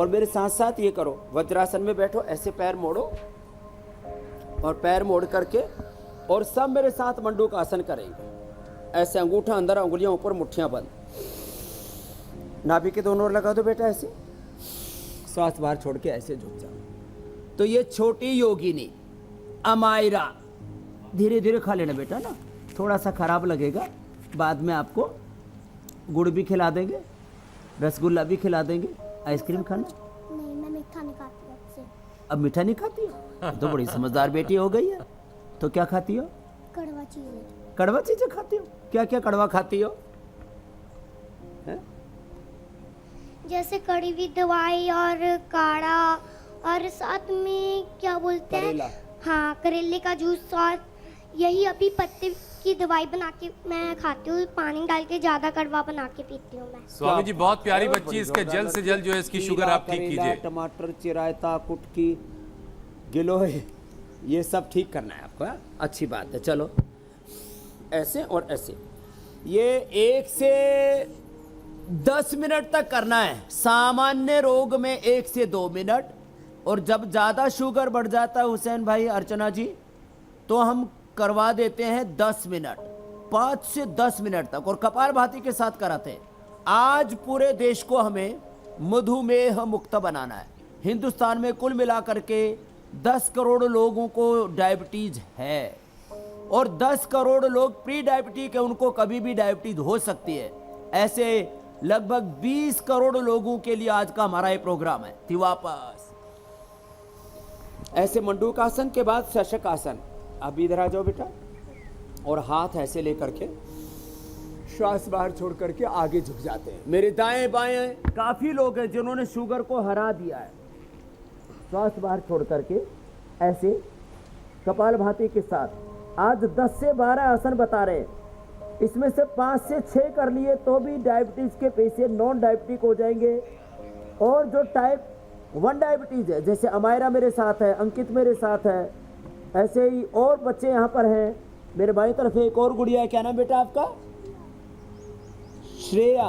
और मेरे साथ साथ ये करो, वज्रासन में बैठो, ऐसे पैर मोड़ो और पैर मोड़ करके, और सब मेरे साथ मंडूक आसन करेंगे। ऐसे अंगूठा अंदर, उंगलियां ऊपर, मुट्ठियां बंद, नाभि के दोनों ओर लगा दो बेटा, ऐसे श्वास बाहर छोड़ के ऐसे झुक जाओ। तो ये छोटी योगिनी अमायरा, धीरे धीरे खा लेना बेटा ना, थोड़ा सा खराब लगेगा, बाद में आपको गुड़ भी खिला देंगे, रसगुल्ला भी खिला देंगे। आइसक्रीम खाना? नहीं, मैं मीठा नहीं खाती अब से। अब मीठा नहीं खाती हो? तो बड़ी समझदार बेटी हो गई है। तो क्या खाती हो? कड़वा चीज़ें। कड़वा चीजें खाती हो? क्या क्या कड़वा खाती हो? है? जैसे कड़ी हुई दवाई और काढ़ा, और साथ में क्या बोलते हैं, करेला। हाँ, करेले का जूस, और यही अभी पत्ते की दवाई बना के मैं खाती हूँ, पानी डाल के ज्यादा कड़वा बना के पीती हूँ मैं। स्वामी जी बहुत प्यारी बच्ची, इसके जल्द से जल्द जो है इसकी शुगर आप ठीक करेला, कीजिए। टमाटर, चिरायता, कुटकी, गिलोय, ये सब ठीक करना है आपको। हाँ? अच्छी बात है। चलो ऐसे और ऐसे, ये 1 से 10 मिनट तक करना है। सामान्य रोग में 1 से 2 मिनट, और जब ज़्यादा शुगर बढ़ जाता है हुसैन भाई, अर्चना जी, तो हम करवा देते हैं 10 मिनट, 5 से 10 मिनट तक, और कपालभाति के साथ कराते हैं। आज पूरे देश को हमें मधुमेह मुक्त बनाना है। हिंदुस्तान में कुल मिलाकर के 10 करोड़ लोगों को डायबिटीज है, और 10 करोड़ लोग प्री डायबिटीज के, उनको कभी भी डायबिटीज हो सकती है। ऐसे लगभग 20 करोड़ लोगों के लिए आज का हमारा ये प्रोग्राम है। थी वापस ऐसे मंडूक आसन के बाद शशक आसन। अब इधर आ जाओ बेटा, और हाथ ऐसे लेकर के श्वास बाहर छोड़ करके आगे झुक जाते हैं। मेरे दाएं बाएं काफी लोग हैं जिन्होंने शुगर को हरा दिया है। श्वास बाहर छोड़ करके ऐसे कपालभाति के साथ आज 10 से 12 आसन बता रहे हैं। इसमें से 5 से 6 कर लिए तो भी डायबिटीज के पेशेंट नॉन डायबिटिक हो जाएंगे। और जो टाइप 1 डायबिटीज है, जैसे अमायरा मेरे साथ है, अंकित मेरे साथ है, ऐसे ही और बच्चे यहाँ पर हैं। मेरे बाईं तरफ एक और गुड़िया है, क्या नाम बेटा आपका? श्रेया।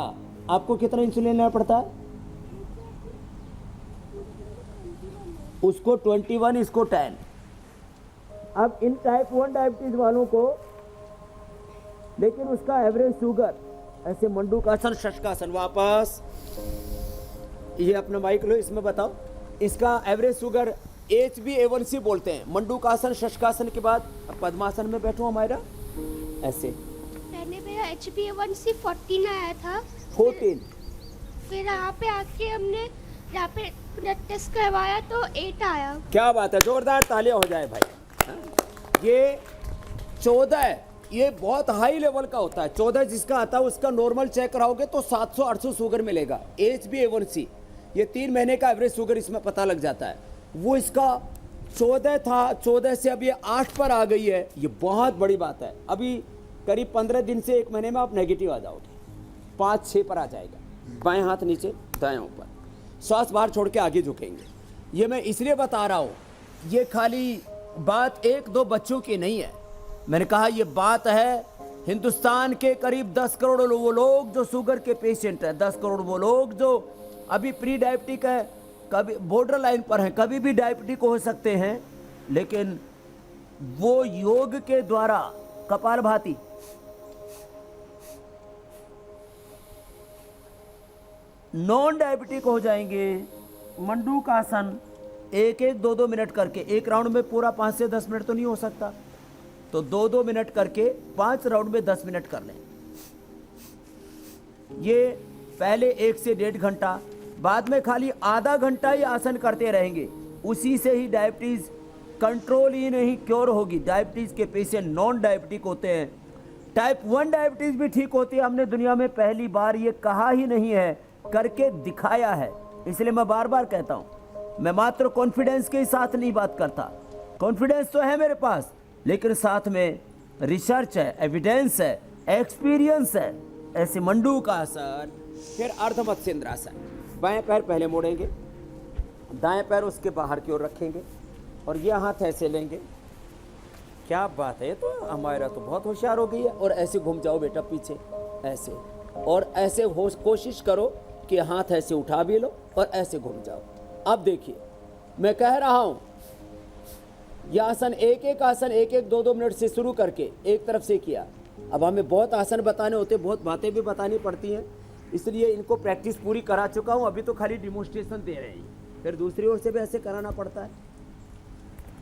आपको कितना इंसुलिन लेना पड़ता है? उसको 21, इसको 10। अब इन टाइप 1 डायबिटीज वालों को, लेकिन उसका एवरेज शुगर, ऐसे मंडूकासन, शशकासन, वापस ये अपना माइक लो, इसमें बताओ इसका एवरेज शुगर HbA1c बोलते हैं। मंडूकासन, शशकासन के बाद अब पद्मासन में बैठो हमारा, ऐसे। पहले मेरा HbA1c 14 आया था, 14। फिर यहाँ पे आके हमने यहाँ पे ब्लड टेस्ट करवाया तो 8 आया। क्या बात है, जोरदार तालियां हो जाए भाई। हाँ? ये 14 है, ये बहुत हाई लेवल का होता है। 14 जिसका आता है उसका नॉर्मल चेक कराओगे तो 700-800 शुगर मिलेगा। HbA1c, ये 3 महीने का एवरेज शुगर इसमें पता लग जाता है। वो इसका 14 था, 14 से अब ये 8 पर आ गई है। ये बहुत बड़ी बात है। अभी करीब 15 दिन से 1 महीने में आप नेगेटिव आ जाओगे, 5-6 पर आ जाएगा। बाएं हाथ नीचे, दाएं ऊपर, श्वास बाहर छोड़ के आगे झुकेंगे। ये मैं इसलिए बता रहा हूँ, ये खाली बात 1-2 बच्चों की नहीं है। मैंने कहा ये बात है हिंदुस्तान के करीब 10 करोड़ वो लोग जो शुगर के पेशेंट हैं, 10 करोड़ वो लोग जो अभी प्री डायबिटिक है, कभी बॉर्डर लाइन पर हैं, कभी भी डायबिटिक हो सकते हैं, लेकिन वो योग के द्वारा कपालभाति, नॉन डायबिटिक हो जाएंगे। मंडूक आसन 1-1, 2-2 मिनट करके, एक राउंड में पूरा 5 से 10 मिनट तो नहीं हो सकता, तो 2-2 मिनट करके 5 राउंड में 10 मिनट कर लें। ये पहले 1 से 1.5 घंटा, बाद में खाली आधा घंटा ही आसन करते रहेंगे। उसी से ही डायबिटीज कंट्रोल ही नहीं क्योर होगी। डायबिटीज के पेशेंट नॉन डायबिटिक होते हैं, टाइप 1 डायबिटीज भी ठीक होती है। हमने दुनिया में पहली बार ये कहा ही नहीं है, करके दिखाया है। इसलिए मैं बार बार कहता हूँ, मैं मात्र कॉन्फिडेंस के साथ नहीं बात करता। कॉन्फिडेंस तो है मेरे पास, लेकिन साथ में रिसर्च है, एविडेंस है, एक्सपीरियंस है। ऐसे मंडूक आसन, फिर अर्धमत्स्येंद्रासन। बाएं पैर पहले मोड़ेंगे, दाएं पैर उसके बाहर की ओर रखेंगे, और ये हाथ ऐसे लेंगे। क्या बात है, तो हमारा तो बहुत होशियार हो गई है। और ऐसे घूम जाओ बेटा पीछे, ऐसे, और ऐसे कोशिश करो आपके हाथ ऐसे उठा भी लो और ऐसे घूम जाओ। अब देखिए मैं कह रहा हूं, यह आसन एक एक आसन 1-1 2-2 मिनट से शुरू करके एक तरफ से किया। अब हमें बहुत आसन बताने होते, बहुत बातें भी बतानी पड़ती हैं, इसलिए इनको प्रैक्टिस पूरी करा चुका हूं। अभी तो खाली डिमोन्स्ट्रेशन दे रहे हैं, फिर दूसरी ओर से भी ऐसे कराना पड़ता है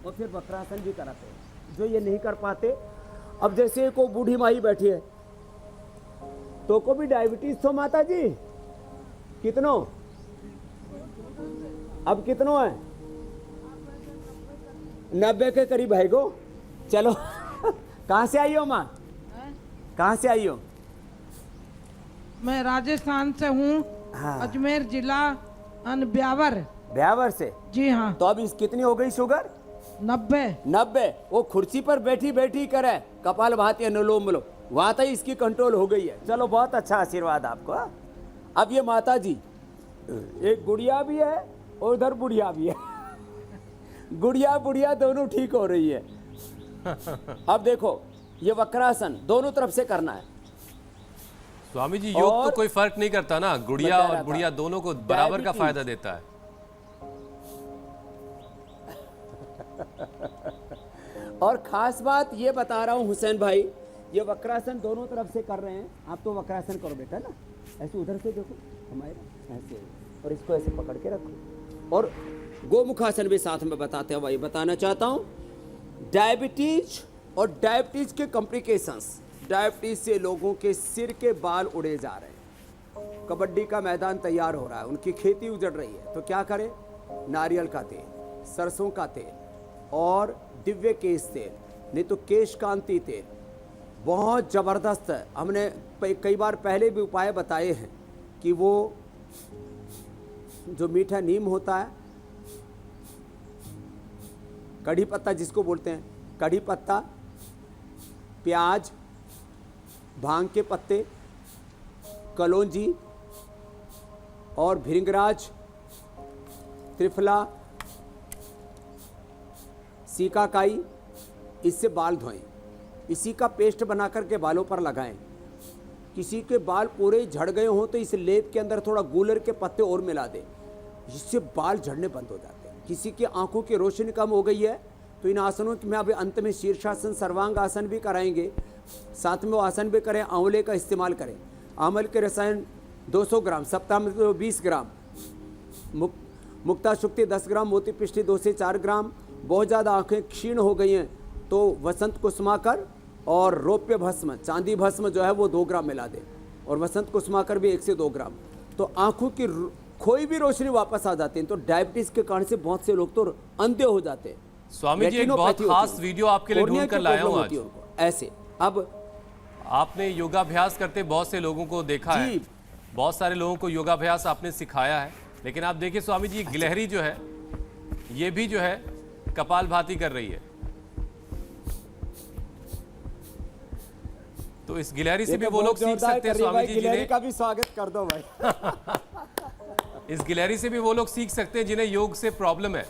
और फिर वक्रासन भी कराते हैं जो ये नहीं कर पाते। अब जैसे को बूढ़ी माई बैठी है तो को भी डायबिटीज तो माता जी कितनों, अब कितनों है? 90 के करीब है गो। चलो कहाँ से आई हो माँ? कहाँ से आई हो? मैं राजस्थान से हूँ। हाँ। अजमेर जिला ब्यावर। ब्यावर से? जी हाँ। तो अब इस कितनी हो गई शुगर? 90। वो कुर्सी पर बैठी बैठी करे कपाल भाती अनुलोम विलोम, वहां तक इसकी कंट्रोल हो गई है। चलो बहुत अच्छा आशीर्वाद आपको। अब ये माता जी, एक गुड़िया भी है और उधर बुढ़िया भी है गुड़िया बुढ़िया दोनों ठीक हो रही है। अब देखो ये वक्रासन दोनों तरफ से करना है। स्वामी जी योग और तो कोई फर्क नहीं करता ना, गुड़िया बता रहा और बुढ़िया था, दोनों को बराबर का डायबिटीज। फायदा देता है। और खास बात ये बता रहा हूँ हुसैन भाई, ये वक्रासन दोनों तरफ से कर रहे हैं। आप तो वक्रासन करो बेटा ना, ऐसे उधर से देखो हमारे ऐसे, और इसको ऐसे पकड़ के रखो। और गोमुखासन भी साथ में बताते हैं भाई, बताना चाहता हूँ। डायबिटीज और डायबिटीज के कॉम्प्लिकेशंस, डायबिटीज से लोगों के सिर के बाल उड़े जा रहे हैं, कबड्डी का मैदान तैयार हो रहा है, उनकी खेती उजड़ रही है, तो क्या करें? नारियल का तेल, सरसों का तेल और दिव्य केश तेल, नहीं तो केश कांति तेल बहुत ज़बरदस्त है। हमने कई बार पहले भी उपाय बताए हैं कि वो जो मीठा नीम होता है, कढ़ी पत्ता जिसको बोलते हैं, कढ़ी पत्ता, प्याज, भांग के पत्ते, कलौंजी और भृंगराज, त्रिफला, सीकाकाई, इससे बाल धोएं। इसी का पेस्ट बना करके बालों पर लगाएं। किसी के बाल पूरे झड़ गए हों तो इस लेप के अंदर थोड़ा गूलर के पत्ते और मिला दें, जिससे बाल झड़ने बंद हो जाते हैं। किसी की आंखों की रोशनी कम हो गई है तो इन आसनों में अभी अंत में शीर्षासन, सर्वांग आसन भी कराएंगे, साथ में वो आसन भी करें। आंवले का इस्तेमाल करें, आंवले के रसायन 200 ग्राम, सप्ताह में तो 20 ग्राम, मुक्ता शुक्ति 10 ग्राम, मोती पिष्टी 2 से 4 ग्राम। बहुत ज़्यादा आंखें क्षीण हो गई हैं तो वसंत कुसुमाकर और रौप्य भस्म, चांदी भस्म जो है वो 2 ग्राम मिला दें, और वसंत कुसुमाकर भी 1 से 2 ग्राम। तो आंखों की खोई भी रोशनी वापस आ जाती है। तो डायबिटीज के कारण से बहुत से लोग तो अंधे हो जाते हैं। स्वामी जी एक बहुत खास वीडियो आपके लिए ढूंढ कर लाया हूं आज। ऐसे अब आपने योगाभ्यास करते बहुत से लोगों को देखा है, बहुत सारे लोगों को योगाभ्यास आपने सिखाया है, लेकिन आप देखिए स्वामी जी गिलहरी जो है ये भी जो है कपालभाति कर रही है। तो इस गिलहरी से भी वो लोग सीख सकते हैं स्वामी जी, गिलहरी का भी स्वागत कर दो भाई इस गिलहरी से भी वो लोग सीख सकते हैं जिन्हें योग से प्रॉब्लम है।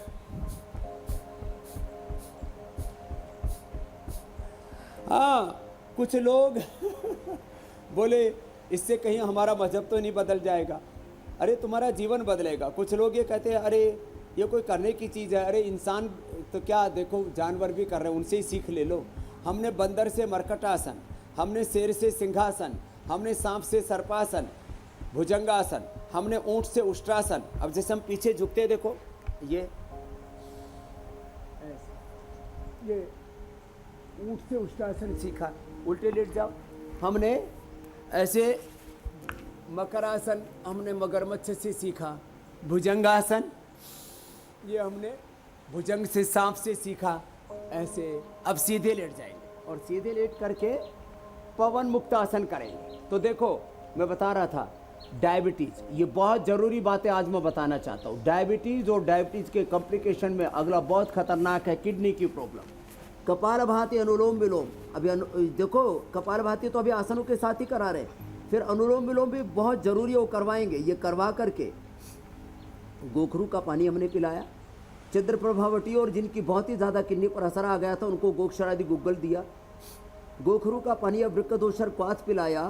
हाँ, कुछ लोग बोले इससे कहीं हमारा मजहब तो नहीं बदल जाएगा। अरे तुम्हारा जीवन बदलेगा। कुछ लोग ये कहते हैं अरे ये कोई करने की चीज़ है, अरे इंसान तो क्या, देखो जानवर भी कर रहे हैं, उनसे ही सीख ले लो। हमने बंदर से मरकटासन, हमने शेर से सिंहासन, हमने सांप से सर्पासन, भुजंगासन, हमने ऊंट से उष्ट्रासन। अब जैसे हम पीछे झुकते हैं, देखो ये ऊंट से उष्ट्रासन सीखा, उल्टे लेट जाओ। हमने ऐसे मकरासन हमने मगरमच्छ से सीखा, भुजंगासन ये हमने भुजंग से, सांप से सीखा। ऐसे अब सीधे लेट जाएंगे और सीधे लेट करके पवन मुक्त आसन करेंगे। तो देखो मैं बता रहा था डायबिटीज़, ये बहुत ज़रूरी बातें आज मैं बताना चाहता हूँ। डायबिटीज़ और डायबिटीज़ के कॉम्प्लिकेशन में अगला बहुत खतरनाक है किडनी की प्रॉब्लम। कपालभाति, अनुलोम विलोम। अभी देखो कपालभाति तो अभी आसनों के साथ ही करा रहे हैं, फिर अनुलोम विलोम भी बहुत ज़रूरी है, वो करवाएंगे। ये करवा करके गोखरू का पानी हमने पिलाया, छिद्र प्रभावटी और जिनकी बहुत ही ज़्यादा किडनी पर असर आ गया था उनको गोक्षरादि गुग्गल दिया। गोखरू का पानी अब वृक्कदोषर क्वाथ पिलाया,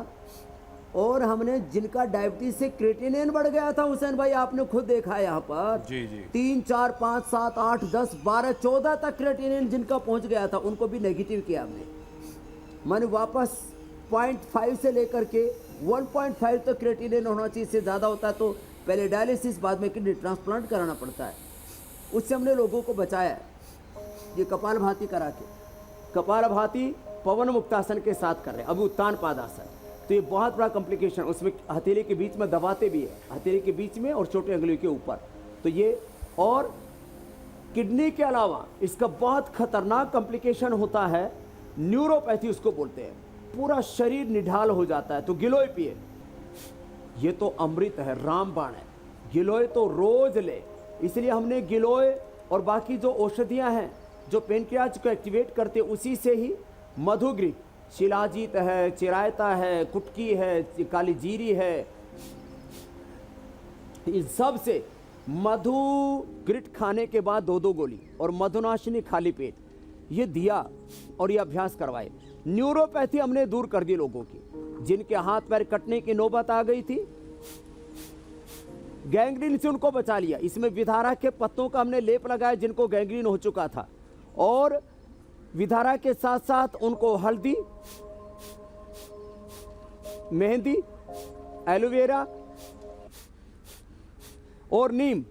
और हमने जिनका डायबिटीज से क्रेटिनिन बढ़ गया था हुसैन भाई, आपने खुद देखा यहाँ पर, जी जी 3, 4, 5, 7, 8, 10, 12, 14 तक क्रेटिनिन जिनका पहुंच गया था उनको भी नेगेटिव किया हमने। मैंने वापस 0.5 से लेकर के 1.5 तक क्रेटिनिन होना चाहिए, से ज़्यादा होता है तो पहले डायलिसिस बाद में किडनी ट्रांसप्लांट कराना पड़ता है। उससे हमने लोगों को बचाया है। ये कपालभाति करा के, कपालभाति पवन मुक्तासन के साथ कर रहे हैं, अभी उत्तान पादासन, तो ये बहुत बड़ा कॉम्प्लिकेशन, उसमें हथेली के बीच में दबाते भी है, हथेली के बीच में और छोटे अंगुली के ऊपर, तो ये, और किडनी के अलावा इसका बहुत खतरनाक कॉम्प्लिकेशन होता है न्यूरोपैथी उसको बोलते हैं, पूरा शरीर निढाल हो जाता है। तो गिलोय पिए, ये तो अमृत है, रामबाण है, गिलोय तो रोज ले। इसलिए हमने गिलोय और बाकी जो औषधियां हैं जो पेनक्रियाज को एक्टिवेट करते, उसी से ही मधुग्रिट, शिलाजीत है, चिरायता है, कुटकी है, काली जीरी है, इन सब से मधुग्रिट खाने के बाद 2-2 गोली और मधुनाशिनी खाली पेट ये दिया और ये अभ्यास करवाए। न्यूरोपैथी हमने दूर कर दी लोगों की, जिनके हाथ पैर कटने की नौबत आ गई थी, गैंग्रीन से उनको बचा लिया। इसमें विधारा के पत्तों का हमने लेप लगाया जिनको गैंग्रीन हो चुका था, और विधारा के साथ साथ उनको हल्दी, मेहंदी, एलोवेरा और नीम,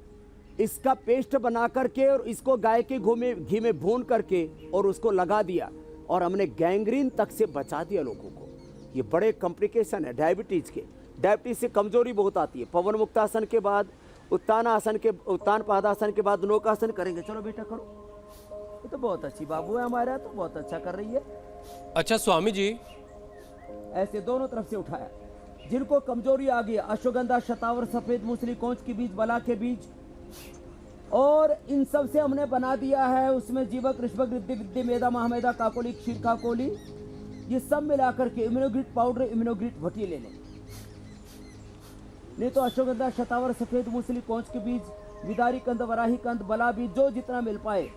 इसका पेस्ट बना करके और इसको गाय के घी में भून करके और उसको लगा दिया, और हमने गैंग्रीन तक से बचा दिया लोगों को। ये बड़े कॉम्प्लिकेशन है डायबिटीज के, डायबिटीज से कमजोरी बहुत आती है। पवन मुक्तासन के बाद उत्तान पादासन के बाद नौकासन करेंगे। चलो बेटा करो, ये तो बहुत अच्छी बाबू है हमारा, तो बहुत अच्छा कर रही है। अच्छा स्वामी जी, ऐसे दोनों तरफ से उठाया। जिनको कमजोरी आ गई, अश्वगंधा, शतावर, सफेद मूसली, कौच के बीज, बला के बीज, और इन सब से हमने बना दिया है, उसमें जीवक, ऋषभक, रिद्धि, विद्धि, मेदा, महामेदा, काकोली, क्षीर काकोली, ये सब मिलाकर के इम्यूनोग्रिट पाउडर, इम्यूनोग्रिट भटी ले लें। नहीं तो अश्वगंधा, शतावर, सफेद मूसली, कौच के बीज, विदारी कंद, वराही कंद, बला बीज, जो जितना मिल पाए।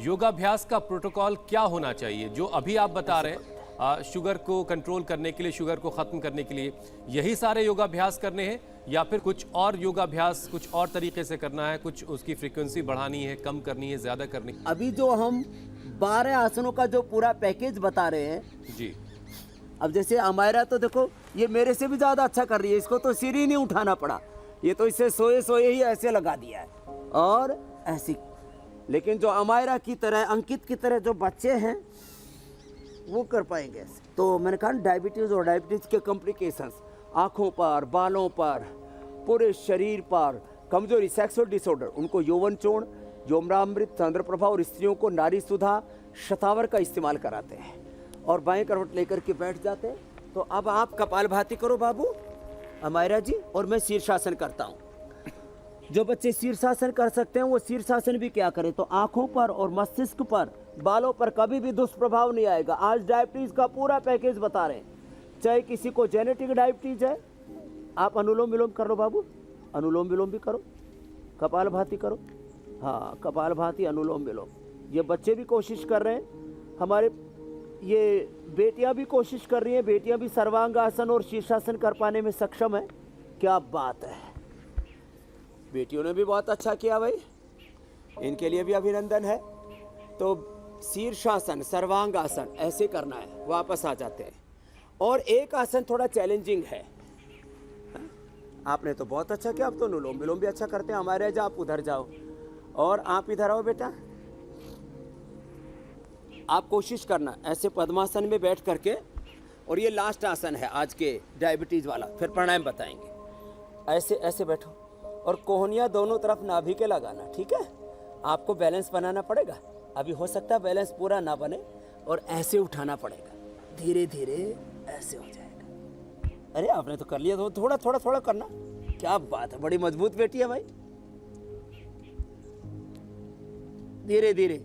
योगाभ्यास का प्रोटोकॉल क्या होना चाहिए जो अभी आप बता रहे हैं? शुगर को कंट्रोल करने के लिए, शुगर को खत्म करने के लिए यही सारे योगाभ्यास करने हैं, या फिर कुछ और योगाभ्यास कुछ और तरीके से करना है, कुछ उसकी फ्रीक्वेंसी बढ़ानी है, कम करनी है, ज्यादा करनी है? अभी जो हम 12 आसनों का जो पूरा पैकेज बता रहे हैं जी, अब जैसे अमायरा तो देखो ये मेरे से भी ज्यादा अच्छा कर रही है, इसको तो सिर ही नहीं उठाना पड़ा, ये तो इसे सोए सोए ही ऐसे लगा दिया है और ऐसी। लेकिन जो अमायरा की तरह, अंकित की तरह जो बच्चे हैं वो कर पाएंगे ऐसे। तो मैंने कहा डायबिटीज और डायबिटीज के कॉम्प्लिकेशंस, आँखों पर, बालों पर, पूरे शरीर पर, कमजोरी, सेक्सुअल डिसऑर्डर, उनको यौवन चूर्ण, यौवनामृत, चंद्रप्रभा, और स्त्रियों को नारी सुधा, शतावर का इस्तेमाल कराते हैं और बाएं करवट लेकर के बैठ जाते हैं। तो अब आप कपालभाति करो बाबू अमायरा जी, और मैं शीर्षासन करता हूँ। जो बच्चे शीर्षासन कर सकते हैं वो शीर्षासन भी क्या करें, तो आंखों पर और मस्तिष्क पर, बालों पर कभी भी दुष्प्रभाव नहीं आएगा। आज डायबिटीज का पूरा पैकेज बता रहे हैं। चाहे किसी को जेनेटिक डायबिटीज है, आप अनुलोम विलोम कर लो बाबू, अनुलोम विलोम भी करो, कपालभाति करो, हाँ कपालभाति, अनुलोम विलोम। ये बच्चे भी कोशिश कर रहे हैं, हमारे ये बेटियां भी कोशिश कर रही हैं, बेटियां भी सर्वांगासन और शीर्षासन कर पाने में सक्षम है। क्या बात है, बेटियों ने भी बहुत अच्छा किया भाई, इनके लिए भी अभिनंदन है। तो शीर्षासन, सर्वांगासन ऐसे करना है, वापस आ जाते हैं। और एक आसन थोड़ा चैलेंजिंग है, आपने तो बहुत अच्छा किया, आप तो अनुलोम विलोम भी अच्छा करते हैं। हमारे जा, आप उधर जाओ और आप इधर आओ बेटा। आप कोशिश करना ऐसे पद्मासन में बैठ करके, और ये लास्ट आसन है आज के डायबिटीज वाला, फिर प्राणायाम बताएंगे। ऐसे ऐसे बैठो और कोहनियाँ दोनों तरफ नाभि के लगाना, ठीक है। आपको बैलेंस बनाना पड़ेगा, अभी हो सकता है बैलेंस पूरा ना बने, और ऐसे उठाना पड़ेगा, धीरे धीरे ऐसे हो जाएगा। अरे आपने तो कर लिया, तो थोड़ा थोड़ा थोड़ा करना। क्या बात है, बड़ी मजबूत बेटी है भाई। धीरे धीरे